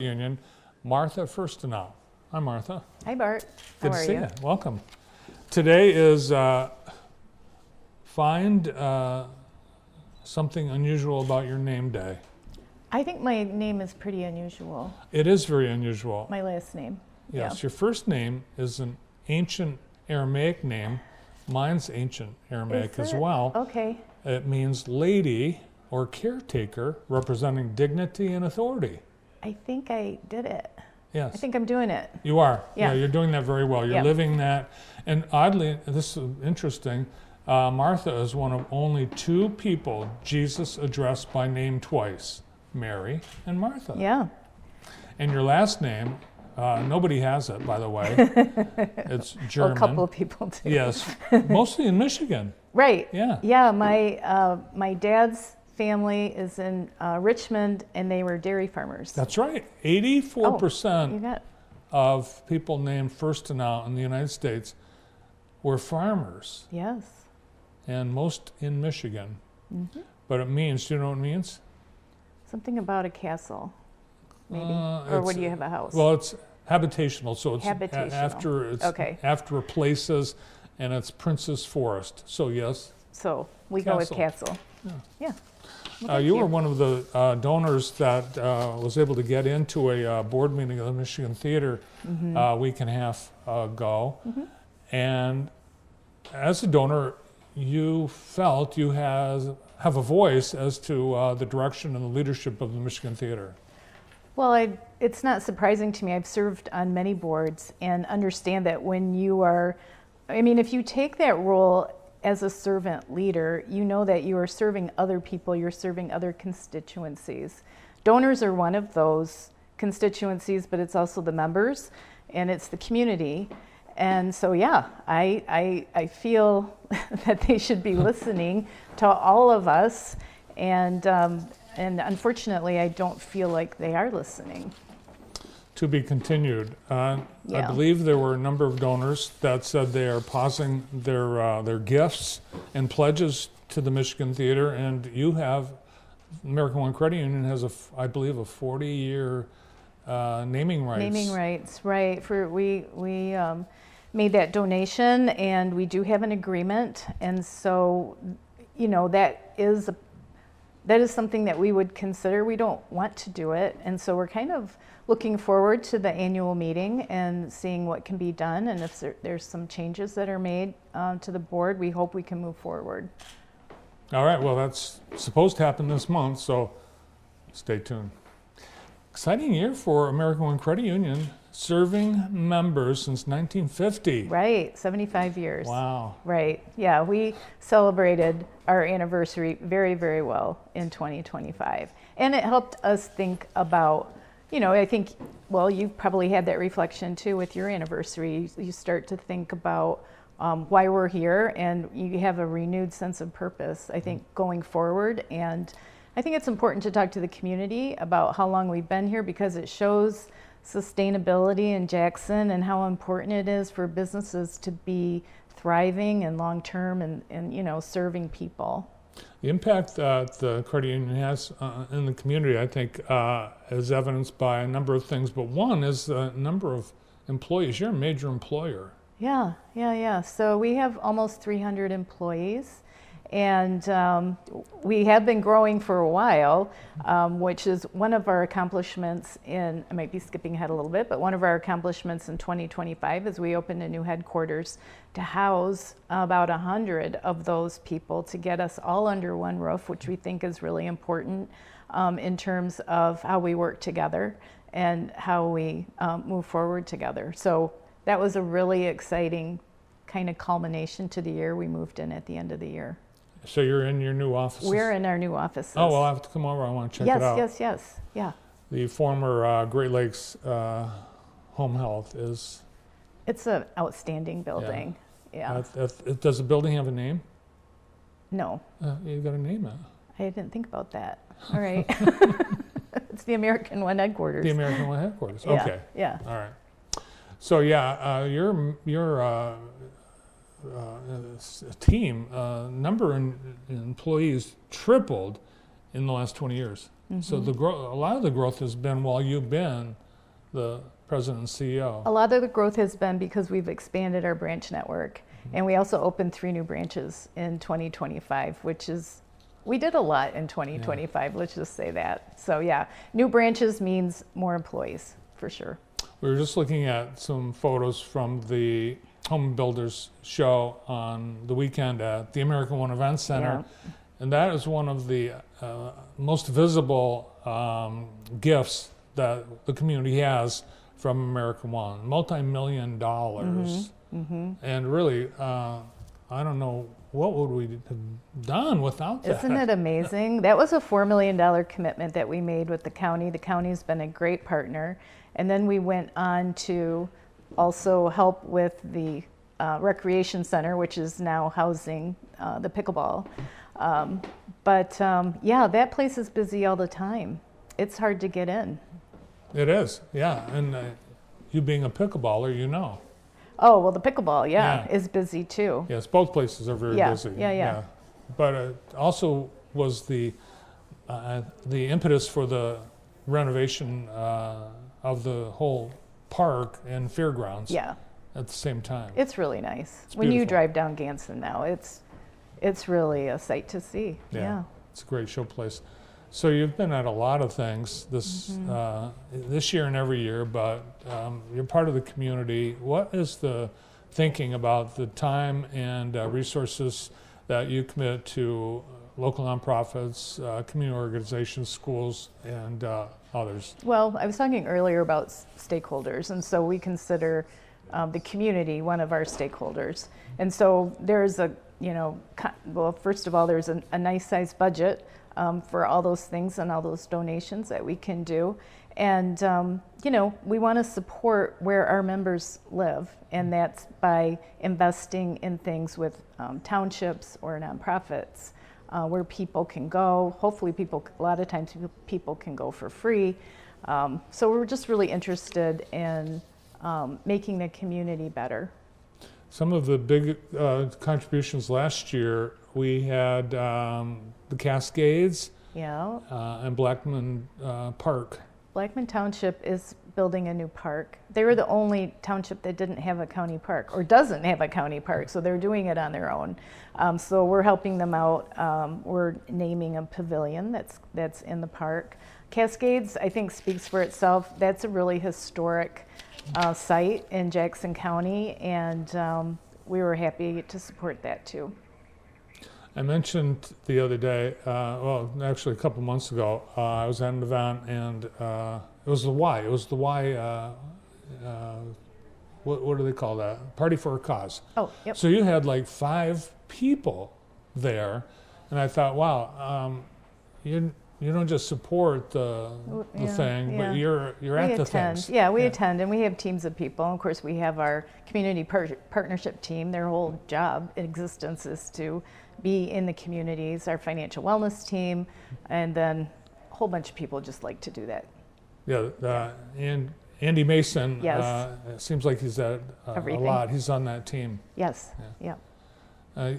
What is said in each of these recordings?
Union, Martha Fuerstenau. Hi, Martha. Hi, Bart. Good to see you. Welcome. Today is Find Something Unusual About Your Name Day. I think my name is pretty unusual. It is very unusual. My last name. Yes, Yeah. your first name is an ancient Aramaic name. Mine's ancient Aramaic as well. Okay. It means lady or caretaker, representing dignity and authority. I think I did it. Yes. I think I'm doing it. You are. Yeah. You're doing that very well. You're Yeah. living that. And oddly, this is interesting, Martha is one of only two people Jesus addressed by name twice, Mary and Martha. Yeah. And your last name, nobody has it, by the way. It's German. Well, a couple of people do. Yes, mostly in Michigan. Right. Yeah. Yeah. My dad's family is in Richmond, and they were dairy farmers. That's right. 84% You got. of people named Fuerstenau in the United States were farmers, Yes. and most in Michigan. Mm-hmm. But it means, do you know what it means? Something about a castle, maybe, or It's- would you have a house? Well, it's habitational, so it's Habitational. Okay. after places, and it's Princess Forest. So yes, So we go with Castle. castle. Yeah. Yeah. Well, thank you were one of the donors that was able to get into a board meeting of the Michigan Theater a week and a half ago, and as a donor, you felt you have a voice as to the direction and the leadership of the Michigan Theater. Well, it's not surprising to me. I've served on many boards and understand that when you are, if you take that role as a servant leader, you know that you are serving other people, you're serving other constituencies. Donors are one of those constituencies, but it's also the members and it's the community. And so, yeah, I feel that they should be listening to all of us. And unfortunately, I don't feel like they are listening. To be continued. I Yeah. believe there were a number of donors that said they are pausing their gifts and pledges to the Michigan Theater, and you have, American One Credit Union has, I believe, a 40-year naming rights. Naming rights, right. We made that donation, and we do have an agreement, and so, that is something that we would consider. We don't want to do it, and so we're kind of looking forward to the annual meeting and seeing what can be done, and if there's some changes that are made to the board, we hope we can move forward. All right, well, that's supposed to happen this month, so stay tuned. Exciting year for American One Credit Union, serving members since 1950. Right, 75 years. Wow. Right, yeah, we celebrated our anniversary very, very well in 2025. And it helped us think about, I think, well, you probably had that reflection too with your anniversary. You start to think about why we're here, and you have a renewed sense of purpose, I think, going forward. And I think it's important to talk to the community about how long we've been here, because it shows sustainability in Jackson and how important it is for businesses to be thriving and long-term and serving people. The impact that the credit union has in the community, I think, is evidenced by a number of things, but one is the number of employees. You're a major employer. Yeah. So we have almost 300 employees, and we have been growing for a while, which is one of our accomplishments I might be skipping ahead a little bit, but one of our accomplishments in 2025 is we opened a new headquarters to house about 100 of those people, to get us all under one roof, which we think is really important in terms of how we work together and how we move forward together. So that was a really exciting kind of culmination to the year. We moved in at the end of the year. So you're in your new offices? We're in our new offices. Oh, well, I have to come over. I want to check it out. Yes. Yeah. The former Great Lakes Home Health is... It's an outstanding building. Yeah. Does the building have a name? No. You've got to name it. I didn't think about that. All right. It's the American One headquarters. The American One headquarters. Yeah. Okay. Yeah. All right. So your team number in employees tripled in the last 20 years. So a lot of the growth has been while you've been the president and CEO. A lot of the growth has been because we've expanded our branch network. And we also opened 3 new branches in 2025, which is, we did a lot in 2025, let's just say that. So yeah, new branches means more employees, for sure. We were just looking at some photos from the Home Builders Show on the weekend at the American One Event Center. Yeah. And that is one of the most visible gifts that the community has from American One, multi-million dollars. And really, I don't know, what would we have done without that? Isn't it amazing? That was a $4 million commitment that we made with the county. The county's been a great partner. And then we went on to also help with the recreation center, which is now housing the pickleball. Yeah, that place is busy all the time. It's hard to get in. It is, yeah. And you being a pickleballer, you know. Oh, well, the pickleball, is busy too. Yes, both places are very busy. Yeah. But it also was the impetus for the renovation of the whole park and fairgrounds. Yeah. At the same time. It's really nice. It's when you beautiful. drive down Ganson now, it's really a sight to see. Yeah. It's a great showplace. So you've been at a lot of things this year and every year, but you're part of the community. What is the thinking about the time and resources that you commit to local nonprofits, community organizations, schools, and others? Well, I was talking earlier about stakeholders, and so we consider the community one of our stakeholders. And so there's well, first of all, there's a nice sized budget for all those things and all those donations that we can do. And, we want to support where our members live, and that's by investing in things with townships or nonprofits where people can go. Hopefully a lot of times people can go for free. So we're just really interested in making the community better. Some of the big contributions last year, we had the Cascades and Blackman Park. Blackman Township is building a new park. They were the only township that didn't have a county park, or doesn't have a county park, so they're doing it on their own. So we're helping them out. We're naming a pavilion that's in the park. Cascades, I think, speaks for itself. That's a really historic site in Jackson County, and we were happy to support that too. I mentioned the other day, well, actually a couple months ago, I was at an event, and it was the Y. It was the Y, what do they call that? Party for a Cause. Oh, yep. So you had like 5 people there, and I thought, wow, you don't just support the thing, but you're at the things. Yeah, we attend, and we have teams of people. And of course, we have our community partnership team. Their whole job, existence, is to be in the communities. Our financial wellness team, and then a whole bunch of people just like to do that. Yeah, and Andy Mason. Yes. It seems like he's at a lot. He's on that team. Yes. Yeah.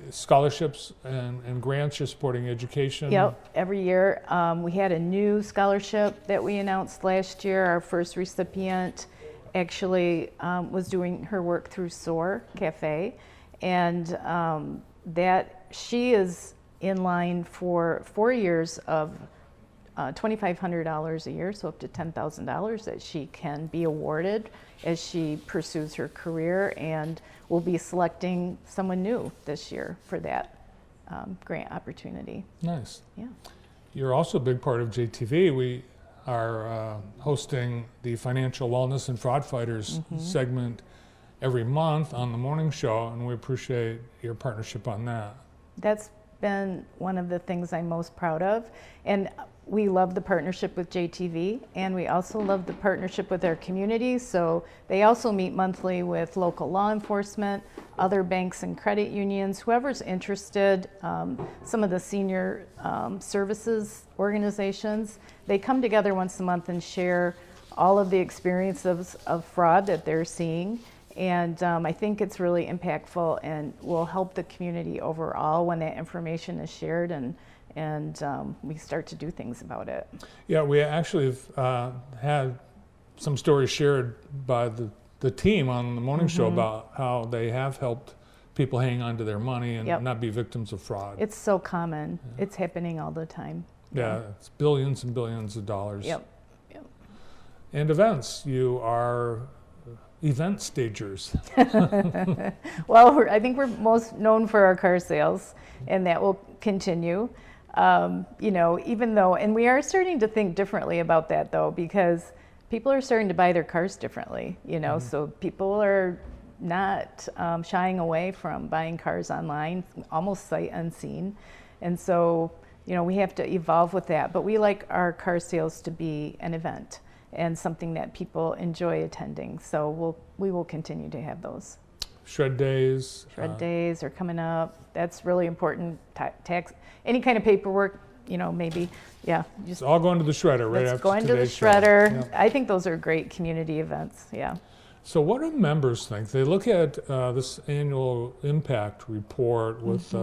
Scholarships and grants, you're supporting education. Yep, every year. We had a new scholarship that we announced last year. Our first recipient actually was doing her work through SOAR Cafe, and that she is in line for 4 years of $2,500 a year, so up to $10,000 that she can be awarded as she pursues her career, and we'll be selecting someone new this year for that grant opportunity. Nice. Yeah. You're also a big part of JTV. We are hosting the Financial Wellness and Fraud Fighters segment every month on the morning show, and we appreciate your partnership on that. That's been one of the things I'm most proud of, and we love the partnership with JTV, and we also love the partnership with our community. So they also meet monthly with local law enforcement, other banks and credit unions, whoever's interested, some of the senior services organizations. They come together once a month and share all of the experiences of fraud that they're seeing. And I think it's really impactful and will help the community overall when that information is shared, and and we start to do things about it. Yeah, we actually have had some stories shared by the team on the morning show about how they have helped people hang on to their money and Yep. not be victims of fraud. It's so common. It's happening all the time. Yeah, it's billions and billions of dollars. Yep. Yep. And events, you are event stagers. Well, I think we're most known for our car sales, and that will continue. You know, even though, and we are starting to think differently about that though, because people are starting to buy their cars differently, you know, so people are not shying away from buying cars online, almost sight unseen. And so, you know, we have to evolve with that, but we like our car sales to be an event and something that people enjoy attending. So we will continue to have those. Shred days. Shred days are coming up. That's really important. Tax, any kind of paperwork, you know, maybe, yeah. It's all going to the shredder right after Going to the today's show. shredder. Yeah. I think those are great community events, yeah. So what do members think? They look at this annual impact report with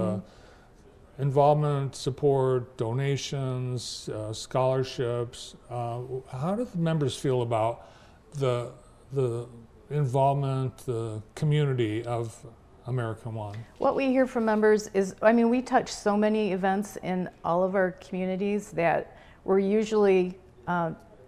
involvement, support, donations, scholarships. How do the members feel about the involvement, the community of American One? What we hear from members is, I mean, we touch so many events in all of our communities that we're usually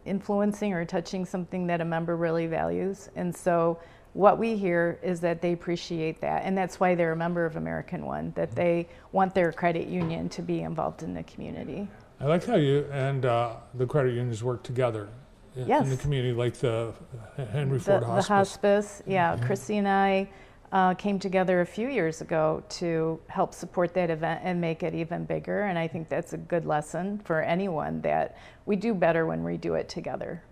influencing or touching something that a member really values. And so what we hear is that they appreciate that, and that's why they're a member of American One, that they want their credit union to be involved in the community. I like how you and the credit unions work together in the community, like the Henry Ford Hospice. The hospice, yeah. Chrissy and I came together a few years ago to help support that event and make it even bigger, and I think that's a good lesson for anyone, that we do better when we do it together.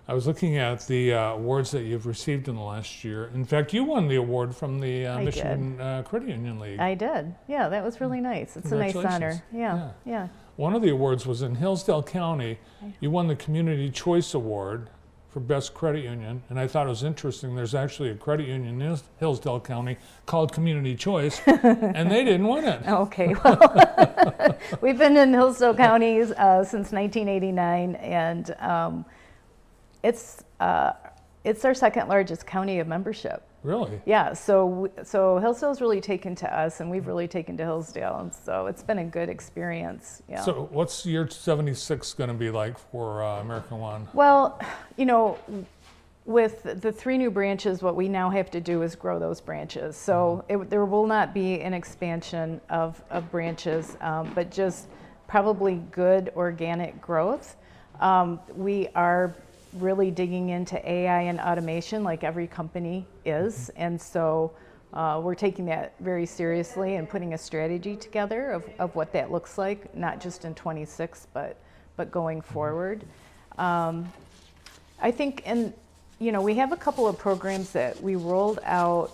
I was looking at the awards that you've received in the last year. In fact, you won the award from the Michigan Credit Union League. I did. Yeah, that was really nice. It's a nice honor. Yeah. One of the awards was in Hillsdale County. You won the Community Choice Award for Best Credit Union, and I thought it was interesting. There's actually a credit union in Hillsdale County called Community Choice, and they didn't win it. Okay, well, we've been in Hillsdale County since 1989, and it's our second largest county of membership. Really? Yeah, so Hillsdale's really taken to us, and we've really taken to Hillsdale, and so it's been a good experience. Yeah. So what's year 76 going to be like for American One? Well, you know, with the 3 new branches, what we now have to do is grow those branches. So there will not be an expansion of branches, but just probably good organic growth. We are really digging into AI and automation like every company is, and so we're taking that very seriously and putting a strategy together of what that looks like, not just in 26 but going forward. I think, and you know, we have a couple of programs that we rolled out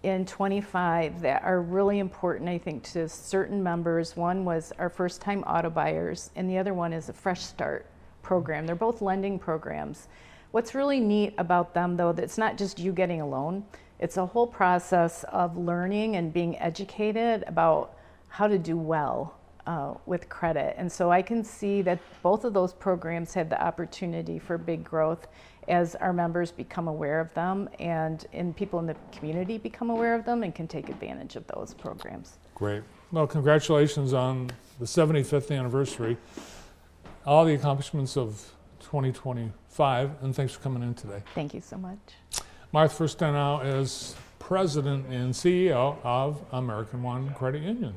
in 25 that are really important, I think, to certain members. One was our first time auto buyers, and the other one is a Fresh Start program. They're both lending programs. What's really neat about them, though, that it's not just you getting a loan. It's a whole process of learning and being educated about how to do well with credit. And so I can see that both of those programs have the opportunity for big growth as our members become aware of them, and people in the community become aware of them and can take advantage of those programs. Great. Well, congratulations on the 75th anniversary. All the accomplishments of 2025, and thanks for coming in today. Thank you so much. Martha Fuerstenau is President and CEO of American One Credit Union.